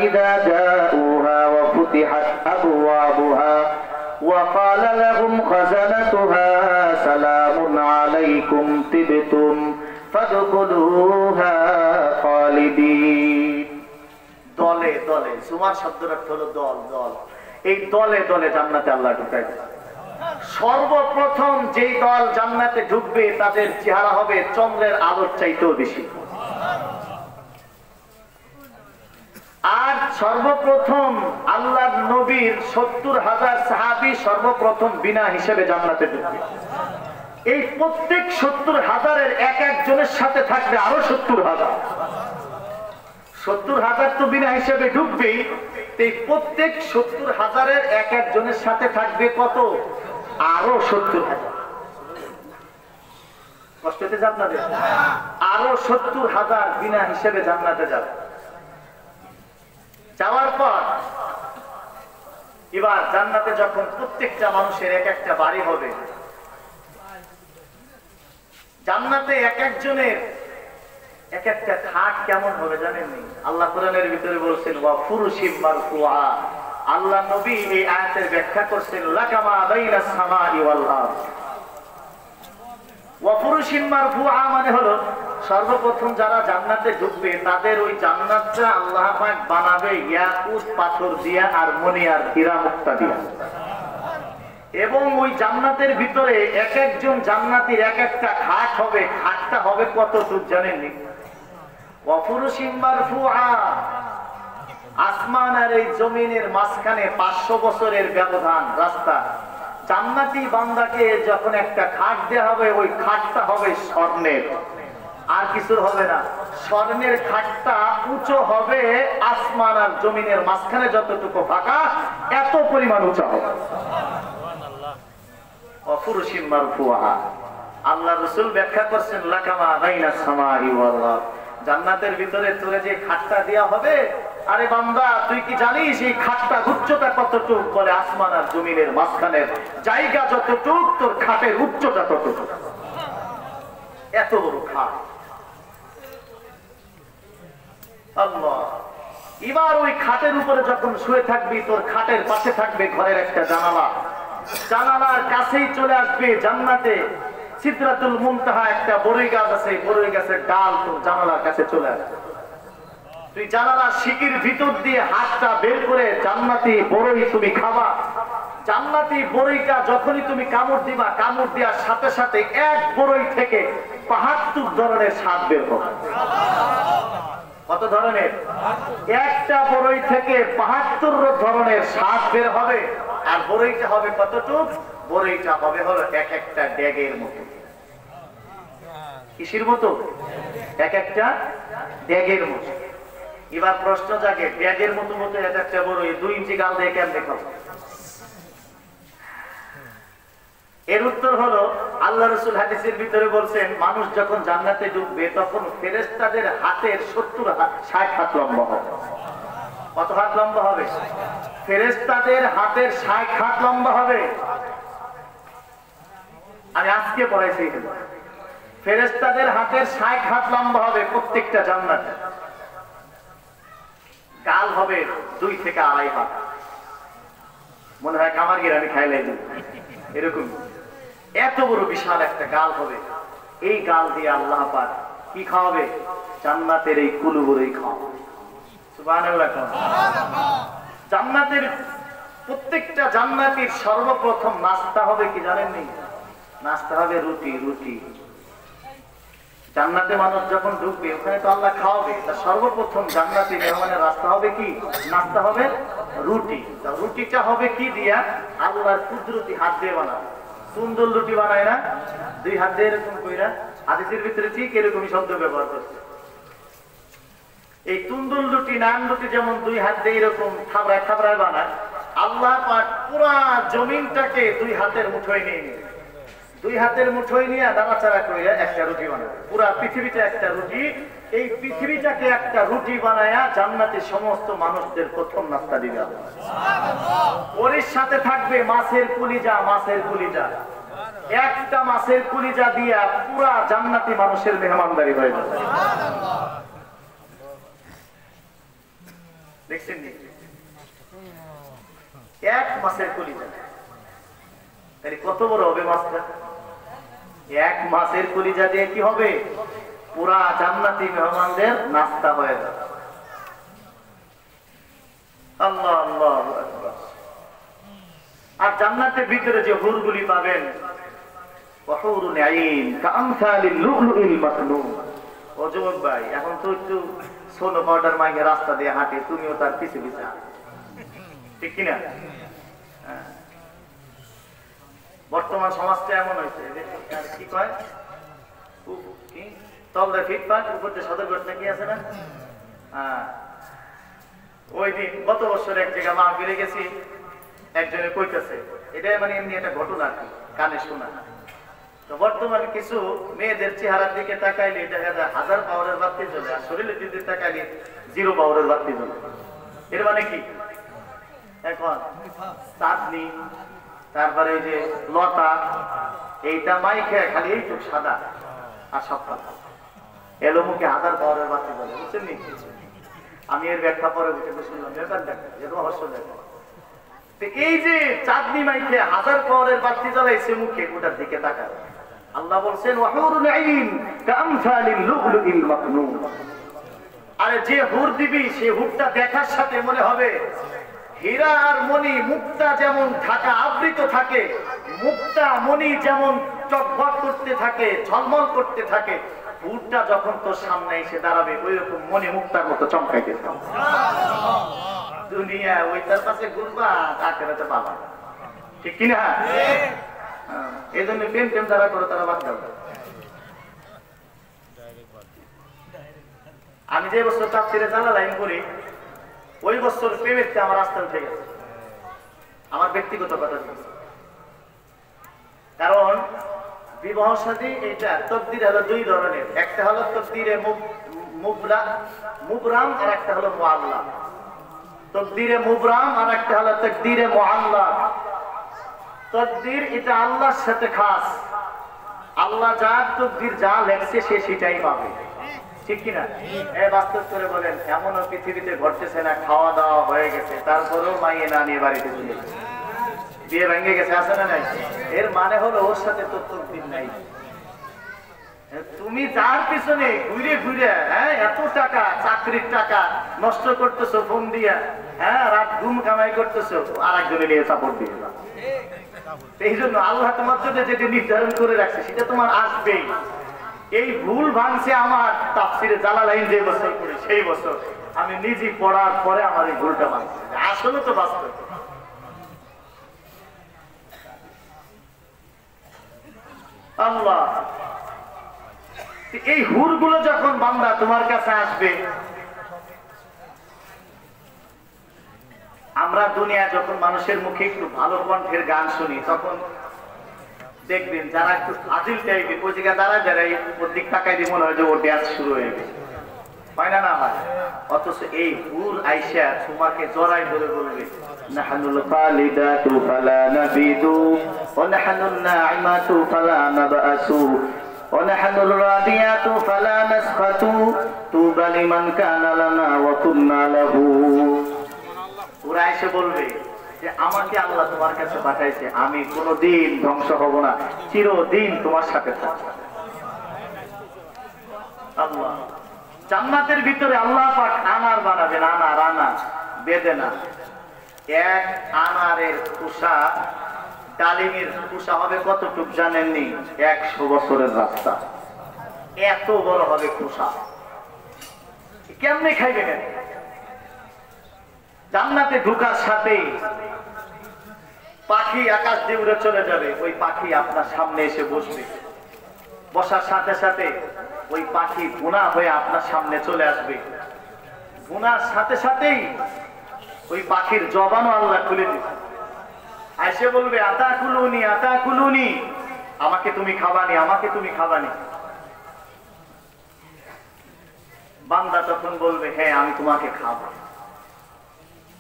[SPEAKER 1] إذا جاءوها وفتحت أبوابها وقال لهم خزنتها سلام عليكم طبتم فادخلوها خالدين। দলে দলে, সুমার শব্দের অর্থ হলো দল দল। এই দলে দলে জান্নাতে আল্লাহ ঢুকায় দেয়। সর্বপ্রথম যেই দল জান্নাতে ঢুকবে তাদের চেহারা হবে চন্দ্রের আলোর চাইতেও বেশি। আর সর্বপ্রথম আল্লাহর নবীর 70,000 সাহাবী সর্বপ্রথম বিনা হিসেবে জান্নাতে ঢুকবে। এই প্রত্যেক 70,000-এর এক একজনের সাথে থাকবে আরো 70,000। 70,000 তো বিনা হিসেবে ঢুকবেই, এই প্রত্যেক 70,000-এর এক একজনের সাথে থাকবে কত? আরো 70,000। কষ্ট হতে আপনাদের? আরো 70,000 বিনা হিসেবে জান্নাতে যাবে। যাওয়ার পর এবার জান্নাতে যখন প্রত্যেকটা মানুষের এক একটা বাড়ি হবে, জান্নাতে এক একজনের এক একটা খাট কেমন হবে জানেননি? আল্লাহ কোরআনের ভিতরে বলছেন ওয়া ফুরুশিম মারফুআ। আল্লাহ নবী এই আয়াতের ব্যাখ্যা করছেন লাকামা বাইনাস সামাই ওয়াল আরদ। ওয়া ফুরুশিম মারফুআ মানে হলো সর্বপ্রথম যারা জান্নাতে ঢুকবে তাদের ওই জান্নাতটা আল্লাহ পাক বানাবে ইয়াকুত পাথর দিয়া আর মনিয়ার হীরা মুক্তা দিয়া। এবং ওই জান্নাতের ভিতরে এক একজন জান্নাতীর এক একটা খাট হবে। খাটটা হবে কতটুক জানেননি? ওয়া ফুরুশিম মারফুআ। আসমান আর এই জমিনের মাঝখানে 500 বছরের ব্যবধান রাস্তা। জান্নাতি বান্দাকে যখন একটা খাট দেয়া হবে, ওই খাটটা হবে স্বর্ণের, আর কিছু হবে না। স্বর্ণের খাটটা উঁচু হবে আসমান আর জমিনের মাঝখানে যতটুকু ফাঁকা, এত পরিমাণ উঁচা হবে। অফুরুশিম মারফুআ। আল্লাহ রাসূল ব্যাখ্যা করছেন লাকামা বাইনাস সামাই ওয়াল আরদ। জান্নাতের ভিতরে তোরে যে খাটটা দেয়া হবে, আরে বান্দা তুই কি জানিস এই খাটটা উচ্চতা কতটুক? বলে আসমান আর জমিনের মাঝখানের জায়গা যতটুক, তোর খাটের উচ্চতা ততটুক। এত বড় খাট। আল্লাহ। এবার ওই খাটের উপরে যখন শুয়ে থাকবি, তোর খাটের পাশে থাকবে ঘরের একটা জানালা। জানালার কাছেই চলে আসবে জান্নাতে সিদরাতুল মুনতাহা একটা বড়ই গাছ আছে, বড়ই গাছের ডাল তোর জানালার কাছে চলে আসবে। তুই জানালার শিকির ভিতর দিয়ে হাতটা বের করে জান্নাতি বড়ই তুমি খাবা। জান্নাতি বড়ইটা যখনই তুমি কামড় দিবা, কামড় দেওয়ার সাথে সাথে এক বড়ই থেকে ৭৫ ধরনের স্বাদ বের হবে। কত ধরনের? একটা বড়ই থেকে ৭৫ ধরনের স্বাদ বের হবে। আর বড়ইটা হবে কতটুক? বড়ইটা হবে হলো এক একটা ড্যাগের মতো। কিসের মতো? এক একটা ড্যাগের মতো। এবার প্রশ্ন জাগে, ড্যাগের মতো মতো এক একটা বড়ই 2 ইঞ্চি গাল দিয়ে কেমনে খাবো? এর উত্তর হলো আল্লাহ রাসূল হাদিসের ভিতরে বলছেন মানুষ যখন জান্নাতে ঢুকবে তখন ফেরেশতাদের হাতের 60 হাত লম্বা হবে। কত হাত লম্বা হবে? ফেরেশতাদের হাতের 60 হাত লম্বা হবে। আমি আজকে পড়াইছি, ফেরেশতাদের হাতের 60 হাত লম্বা হবে প্রত্যেকটা জান্নাতে। গাল হবে 2 থেকে 2.5 হাত। মনে হয় কামার গিয়ে আমি খাইলাই এরকম। এত বড় বিশাল একটা গাল হবে। এই গাল দিয়ে আল্লাহ পাক কি খাওয়াবে? জান্নাতের এই কুলুবুরই খাওয়াবে। সুবহানাল্লাহ। জান্নাতের প্রত্যেকটা জান্নাতীর সর্বপ্রথম নাস্তা হবে কি জানেননি? নাস্তা হবে রুটি। রুটি জান্নাতে মানুষ যখন ঢুকবে ওখানে তো আল্লাহ খাওয়াবে, তা সর্বপ্রথম জান্নাতি মেহমানের রাস্তা হবে কি? নাস্তা হবে রুটি। রুটিটা হবে কি দিয়া? আল্লাহর কুদরতি হাত দিয়ে বানাবে। সুন্দর রুটি বানায় না, দুই হাত দিয়ে এরকম কইরা, হাদিসের ভিতরে ঠিক এরকমই শব্দ ব্যবহার করছে। এই তুন্দুল রুটি, নান রুটি যেমন দুই হাত দিয়ে এরকম থাবড়ায় থাবড়ায় বানায়, আল্লাহ পাক পুরা জমিনটাকে দুই হাতের মুঠোয় নিয়ে নিয়ে, দুই হাতের মুঠোয় নিয়ে নাড়াচাড়া করে একটা রুটি বানায়। পুরা পৃথিবীটা একটা রুটি। এই পৃথিবীটাকে একটা রুটি বানায়া জান্নাতের সমস্ত মানুষদের প্রথম নাস্তা দিবে আল্লাহ। ওর সাথে থাকবে মাছের কলিজা। মাছের কলিজা, একটা মাছের কলিজা দিয়া পুরা জান্নাতি মানুষের মেহমানদারি হয়ে যাবে। দেখছেন নি? এক মাছের কলিজা, তাহলে কত বড় হবে মাছটা? এক মাছের কলিজা দিয়ে কি হবে? পুরা জান্নাতি মেহমানদের নাস্তা হয়ে যাবে। আল্লাহ আল্লাহ আকবার। আর জান্নাতের ভিতরে যে হুরগুলি পাবেন, ওয়াহুরুন আইন কামসালিল লুলুল মাকনুন। ও যুবক ভাই, এখন তো একটু সোনো পাউডার মাইকে রাস্তা দিয়ে হাঁটে, তুমিও তার পিছে পিছে, ঠিক কিনা? বর্তমান সমাজটা এমন হয়েছে, কি কয়, তলদে ফিটপাট উপরে সদর ঘটনা কি আছে না? ওই দিন গত বছর এক জায়গায় মাহফিলে গেছি, একজনে কইতেছে, এটা মানে এমনি একটা ঘটনা আর কি, কানে শোনা। তো বর্তমানে কিছু মেয়েদের চেহারার দিকে তাকাইলে দেখা যায় 1000 পাওয়ারের বাতি জ্বলে, আর শরীরের দিকে তাকাইলে 0 পাওয়ারের বাতি জ্বলে। এর মানে কি? এখন চাঁদনি, তারপরে এই যে লতা, এইটা মাইকে খালি এইটুক সাদা আর সব কালো, এলো মুখে 1000 পাওয়ারের বাতি জ্বলে। বুঝছেন নি? আমি এর ব্যাখ্যা পরে বুঝতে শুনলাম, এই যে চাঁদনি মাইকে 1000 পাওয়ারের বাতি জ্বলাইছে মুখে, ওটার দিকে তাকায়। আল্লাহ বলছেন ওয়াহুরুন আইন কামসালিল লুলুল মাকনুন। আরে যে হুর দিবি, সে হুরটা দেখার সাথে মনে হবে হীরা আর মণি, মুক্তা যেমন ঢাকা আবৃত থাকে, মুক্তা মণি যেমন চকবক করতে থাকে, ঝলমল করতে থাকে, হুরটা যখন তোর সামনে এসে দাঁড়াবে ওই রকম মণি মুক্তার মতো চমকাইতে থাকবে। দুনিয়া ওই তার পাশে ঘুরবা, আখেরাতে পাবা, ঠিক কিনা? এই জন্য প্রেম প্রেম যারা করো তারা বাদ দাও। আমি যে বছর তাফসীরে জালালাইন করি, ওই বছর প্রেমের আমার রাস্তা উঠে গেছে, আমার ব্যক্তিগত কথা। কারণ বিবাহ শাদী এটা তকদির হলো দুই ধরনের, একটা হলো তকদিরে মুবরাম আর একটা হলো মুআল্লা। তকদিরে মুবরাম আর একটা হলো তকদিরে মুআল্লা। তকদির এটা আল্লাহর সাথে খাস, আল্লাহ যার তকদির যা লেখছে সে সেটাই পাবে, ঠিক কিনা? বাস্তব করে বলেন, এমনও পৃথিবীতে ঘটতেছে না খাওয়া দাওয়া হয়ে গেছে, তারপরেও মাইয়ে না নিয়ে বাড়িতে চলে গেছে, বিয়ে ভেঙে গেছে, আছে না নাই? এর মানে হলো ওর সাথে তো তকদির নাই। তুমি যার পিছনে ঘুরে ঘুরে এত টাকা, চাকরির টাকা নষ্ট করতেছো ফোন দিয়া, রাত ঘুম কামাই করতেছো, আর একজনে নিয়ে সাপোর্ট দিয়ে। এই জন্য আল্লাহ তোমার জন্য যেটা নির্ধারণ করে রাখছে সেটা তোমার আসবেই। এই ভুল ভাঙছে আমার তাফসীরে জালালাইন যে বছর পড়ি, সেই বছর আমি নিজে পড়ার পরে আমার এই ভুলটা ভাঙছে। আসলে তো বাস্তব। আল্লাহ এই হুরগুলো যখন বান্দা তোমার কাছে আসবে, আমরা দুনিয়া যখন মানুষের মুখে একটু ভালো কণ্ঠের গান শুনি, তখন দেখবেন যারা একটু ফাজিল টাইপের ওই জায়গায় দাঁড়ায় দাঁড়ায় ওর দিক তাকাই দিয়ে মনে হয় যে ওর ড্যান্স শুরু হয়ে গেছে, হয় না? না হয়। অথচ এই হুর আইসা তোমাকে জড়াই ধরে বলবে, নাহনুল খালিদাতু ফালা নাবিদু ওয়া নাহনুন নাইমাতু ফালা নাবাসু ওয়া নাহনুল রাদিয়াতু ফালা নাসখাতু তুবা লিমান কানা লানা ওয়া কুননা লাহু। ওরা এসে বলবে যে আমাকে আল্লাহ তোমার কাছে পাঠাইছে, আমি কোনোদিন ধ্বংস হব না, চিরদিন তোমার সাথে থাকবো। সুবহানাল্লাহ। জান্নাতের ভিতরে আল্লাহ পাক আনার বানাবেন, আনার বেদে না। এক আনারের খোসা, ডালিমের খোসা হবে কতটুক জানেননি? 100 বছরের রাস্তা, এত বড় হবে খোসা। কেমনে খাইবেন? জান্নাতে ঢোকার সাথেই পাখি আকাশ দিয়ে উড়ে চলে যাবে, ওই পাখি আপনার সামনে এসে বসবে। বসার সাথে সাথে ওই পাখি গুনাহ হয়ে আপনার সামনে চলে আসবে। গুনার সাথে সাথেই ওই পাখির জবানও আল্লাহ খুলে দিবে। এসে বলবে আতাকুলুনি আতাকুলুনি, আমাকে তুমি খাবানি, আমাকে তুমি খাবানি। বান্দা তখন বলবে হ্যাঁ আমি তোমাকে খাবো।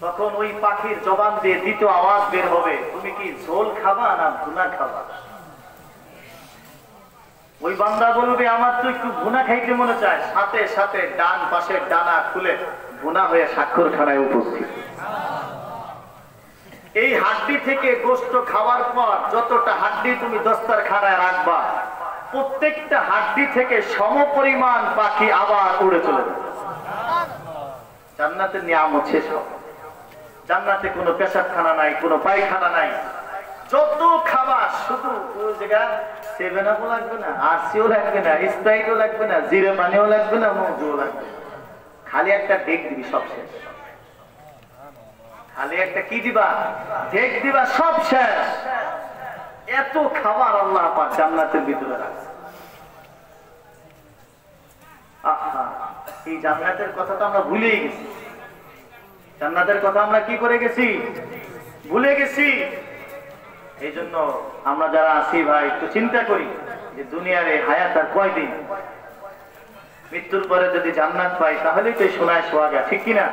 [SPEAKER 1] তখন ওই পাখির জবান দিয়ে দ্বিতীয় আওয়াজ বের হবে, তুমি কি ঝোল খাবা না ভুনা খাবা? ওই বান্দা বলবে আমার তো একটু ভুনা খাইতে মনে চায়। সাথে সাথে ডান পাশের ডানা খুলে ভুনা হয়ে স্বাক্ষরখানায় উপস্থিত। এই হাড্ডি থেকে গোশত খাওয়ার পর যতটা হাড্ডি তুমি দস্তারখানায় রাখবা, প্রত্যেকটা হাড্ডি থেকে সমপরিমাণ পাখি আবার উড়ে চলে যাবে। জান্নাতের নিয়ামত শেষ হবে। জান্নাতে কোনো পেশাবখানা নাই, কোনো পায়খানা নাই। যত খাবার শুধু ওই জায়গা 7 আপও লাগবে না, আরসিও লাগবে না, স্প্রাইটও লাগবে না, জিরে পানিও লাগবে না, মৌজুও লাগবে না। খালি একটা ডেক দিবি, সব শেষ। খালি একটা কি দিবা? ডেক দিবা, সব শেষ। এত খাবার আল্লাহ পাক জান্নাতের ভিতরে রাখছে। আহা, এই জান্নাতের কথা তো আমরা ভুলেই গেছি। জান্নাতের কথা আমরা কি করে গেছি? ভুলে গেছি। এই জন্য আমরা যারা আছি ভাই একটু চিন্তা করি যে দুনিয়ার এই হায়াত আর কয়দিন। মৃত্যুর পরে যদি জান্নাত পাই তাহলেই তো সোনায় সোহাগা, ঠিক কিনা?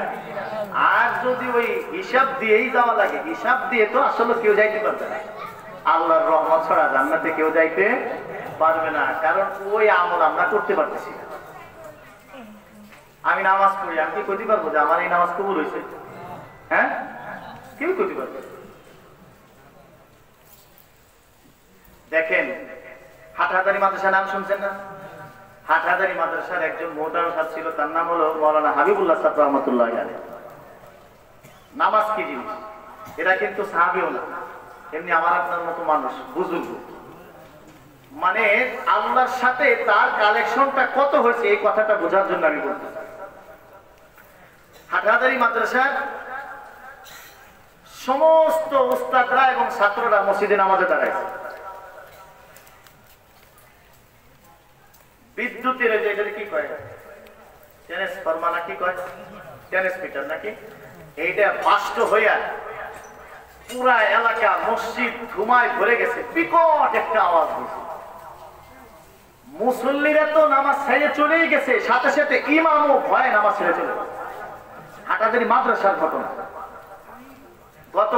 [SPEAKER 1] আর যদি ওই হিসাব দিয়েই যাওয়া লাগে, হিসাব দিয়ে তো আসলে কেউ যাইতে পারবে না। আল্লাহর রহমত ছাড়া জান্নাতে কেউ যাইতে পারবে না, কারণ ওই আমল আমরা করতে পারতেছি না। আমি নামাজ পড়ি, আমি কি করতে পারবো যে আমার এই নামাজ কবুল হয়েছে? হ্যাঁ, কেউ করতে পারবে। দেখেন হাটহাজারী মাদ্রাসা নাম শুনছেন না? হাটহাজারী মাদ্রাসার একজন মোহতারাম সাহেব ছিল, তার নাম হলো মাওলানা হাবিবুল্লাহ সাহেব রহমতুল্লাহ আলাইহি। নামাজ কি জিনিস? এরা কিন্তু সাহাবীও না, এমনি আমার আপনার মতো মানুষ, বুজুর্গ। মানে আল্লাহর সাথে তার কালেকশনটা কত হয়েছে এই কথাটা বোঝার জন্য আমি বলতে চাই। হাটহাজারী মাদ্রাসার সমস্ত উস্তাদরা এবং ছাত্ররা মসজিদে নামাজে দাঁড়াইছে। বিদ্যুতের যেটা কি কয়, ট্রান্সফরমার নাকি কয়, ট্রান্সমিটার নাকি, এইটা বাস্ট হইয়া পুরা এলাকা মসজিদ ধুমায় ভরে গেছে। বিকট একটা আওয়াজ হয়েছে। মুসল্লিরা তো নামাজ ছেড়ে চলেই গেছে, সাথে সাথে ইমামও ভয়ে নামাজ ছেড়ে চলে গেছে। হাটহাজারী মাদ্রাসার ঘটনা। গত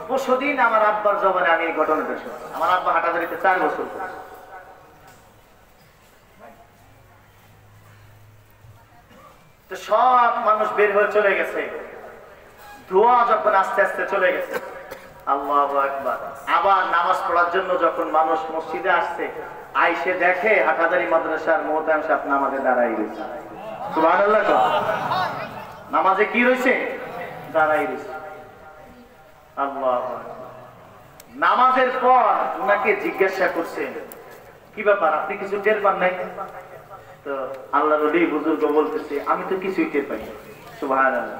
[SPEAKER 1] ২৫ দিন আমার আব্বার জবানে আমি এই ঘটনাটা শুনছি। আমার আব্বা হাটহাজারীতে 4 বছর। তো সব মানুষ বের হয়ে চলে গেছে। ধোঁয়া যখন আস্তে আস্তে চলে গেছে, আল্লাহু আকবার, আবার নামাজ পড়ার জন্য যখন মানুষ মসজিদে আসছে, আইসে দেখে হাটহাজারী মাদ্রাসার মোহতারাম সাহেব নামাজে দাঁড়াই রয়েছে। সুবহানাল্লাহ। নামাজে কি রয়েছে? দাঁড়াই রয়েছে। আল্লাহু আকবার। নামাজের পর ওনাকে জিজ্ঞাসা করছে কি ব্যাপার, আপনি কিছু টের পান নাই? তো আল্লাহর ওলি বুজুর্গ বলতেছে আমি তো কিছুই টের পাই না। সুবহানাল্লাহ।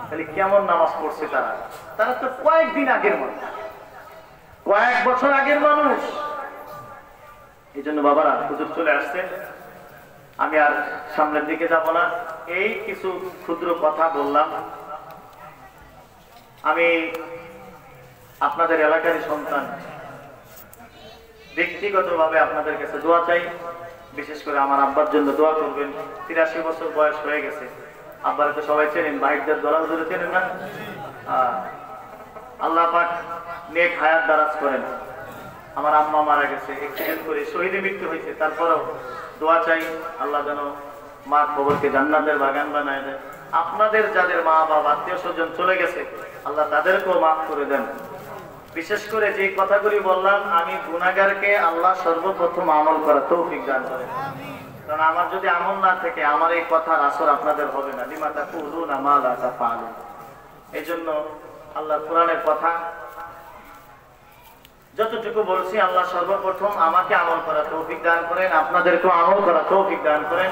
[SPEAKER 1] তাহলে কেমন নামাজ পড়ছে তারা? তারা তো কয়েকদিন আগের মানুষ, কয়েক বছর আগের মানুষ। এই জন্য বাবারা, হুজুর চলে আসছে, আমি আর সামনের দিকে যাব না। এই কিছু ক্ষুদ্র কথা বললাম। আমি আপনাদের এলাকারই সন্তান, ব্যক্তিগতভাবে আপনাদের কাছে দোয়া চাই। বিশেষ করে আমার আব্বার জন্য দোয়া করবেন। 83 বছর বয়স হয়ে গেছে। আব্বার তো সবাই চেনেন, বাইকদের দোলা ধরে চেনেন না? আল্লাহ পাক নেক হায়াত দারাজ করেন। আমার আম্মা মারা গেছে, অ্যাক্সিডেন্ট করে শহীদে মৃত্যু হয়েছে। তারপরেও দোয়া চাই আল্লাহ যেন মার কবরকে জান্নাতের বাগান বানায় দেয়। আপনাদের যাদের মা বাবা আত্মীয় স্বজন চলে গেছে, আল্লাহ তাদেরকেও মাফ করে দেন। বিশেষ করে যে কথাগুলি বললাম, আমি গুনাহগারকে আল্লাহ সর্বপ্রথম আমল করা তৌফিক দান করেন। কারণ আমার যদি আমল না থাকে, আমার এই কথার আসর আপনাদের হবে না। লিমা তাকুলুনা মা লা তাফআলুন। এইজন্য আল্লাহ কোরআনের কথা যতটুকু বলছি, আল্লাহ সর্বপ্রথম আমাকে আমল করা তৌফিক দান করেন, আপনাদেরকেও আমল করা তৌফিক দান করেন।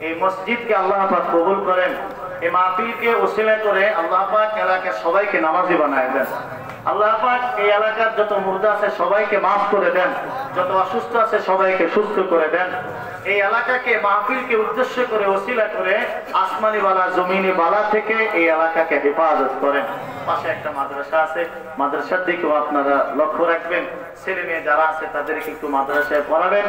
[SPEAKER 1] এই মসজিদকে আল্লাহ পাক কবুল করেন। এই মাহফিলকে ওসিলা করে আল্লাহ পাক এলাকার সবাইকে নামাজি বানায় দেন। আল্লাহ পাক এই এলাকার যত মুর্দা আছে সবাইকে মাফ করে দেন, যত অসুস্থ আছে সবাইকে সুস্থ করে দেন। এই এলাকাকে মাহফিলকে উদ্দেশ্য করে ওসিলা করে আসমানি বালা জমিনি বালা থেকে এই এলাকাকে হেফাজত করেন। পাশে একটা মাদ্রাসা আছে, মাদ্রাসার দিকেও আপনারা লক্ষ্য রাখবেন। ছেলে মেয়ে যারা আছে তাদেরকে একটু মাদ্রাসায় পড়াবেন।